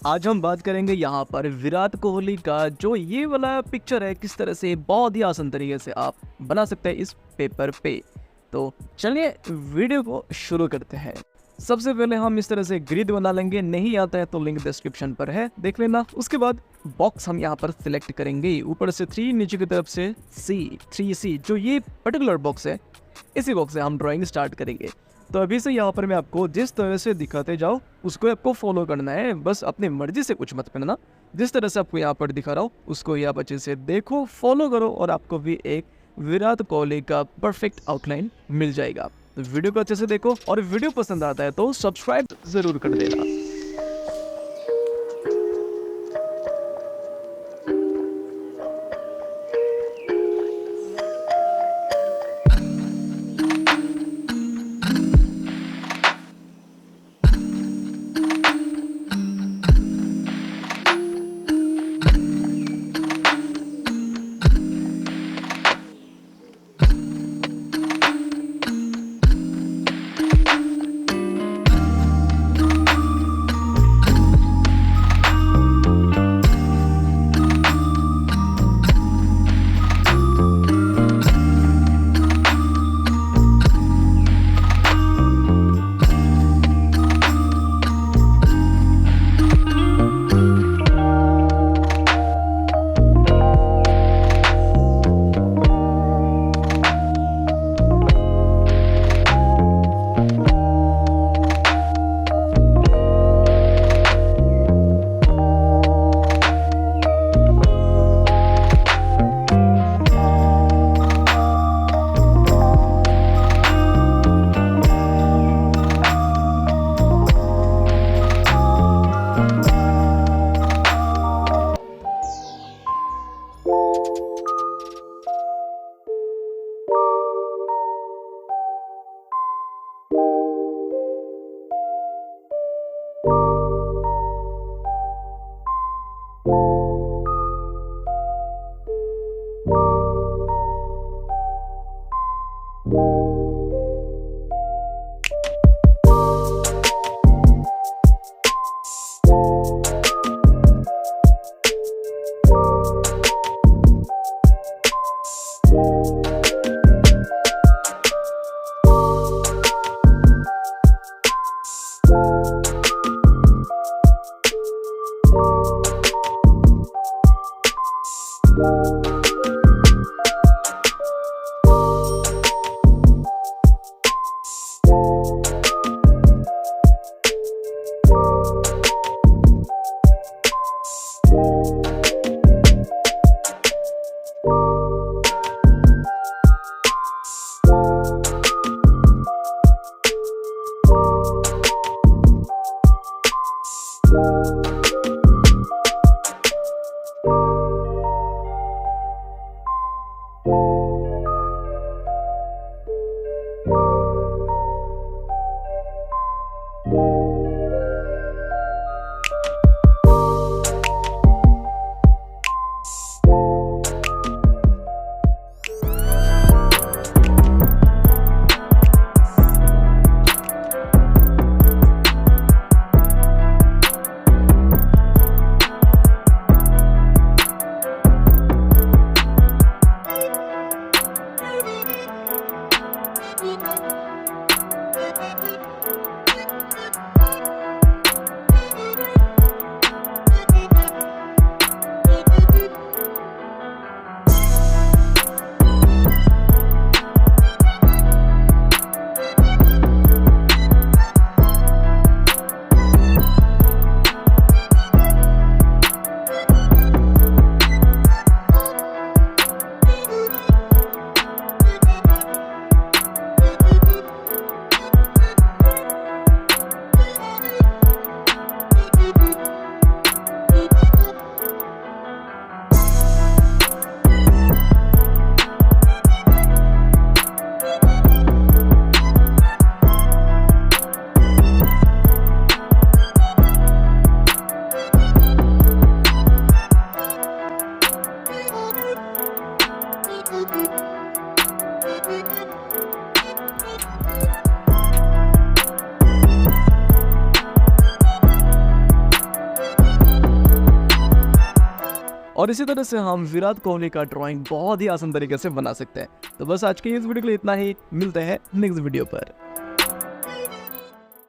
आज हम बात करेंगे यहाँ पर विराट कोहली का जो ये वाला पिक्चर है, किस तरह से बहुत ही आसान तरीके से आप बना सकते हैं इस पेपर पे। तो चलिए वीडियो को शुरू करते हैं। सबसे पहले हम इस तरह से ग्रिड बना लेंगे, नहीं आता है तो लिंक डिस्क्रिप्शन पर है, देख लेना। उसके बाद बॉक्स हम यहाँ पर सिलेक्ट करेंगे, ऊपर से 3, नीचे की तरफ से C, 3C। जो ये पर्टिकुलर बॉक्स है, इसी बॉक्स से हम ड्राइंग स्टार्ट करेंगे। तो अभी से यहाँ पर मैं आपको जिस तरह से दिखाते जाऊँ उसको आपको फॉलो करना है, बस अपनी मर्जी से कुछ मत करना। जिस तरह से आपको यहाँ पर दिखा रहा हूँ उसको ही आप अच्छे से देखो, फॉलो करो और आपको भी एक विराट कोहली का परफेक्ट आउटलाइन मिल जाएगा। तो वीडियो को अच्छे से देखो और वीडियो पसंद आता है तो सब्सक्राइब जरूर कर देना। और इसी तरह से हम विराट कोहली का ड्राइंग बहुत ही आसान तरीके से बना सकते हैं। तो बस आज के इस वीडियो के लिए इतना ही, मिलते हैं नेक्स्ट वीडियो पर।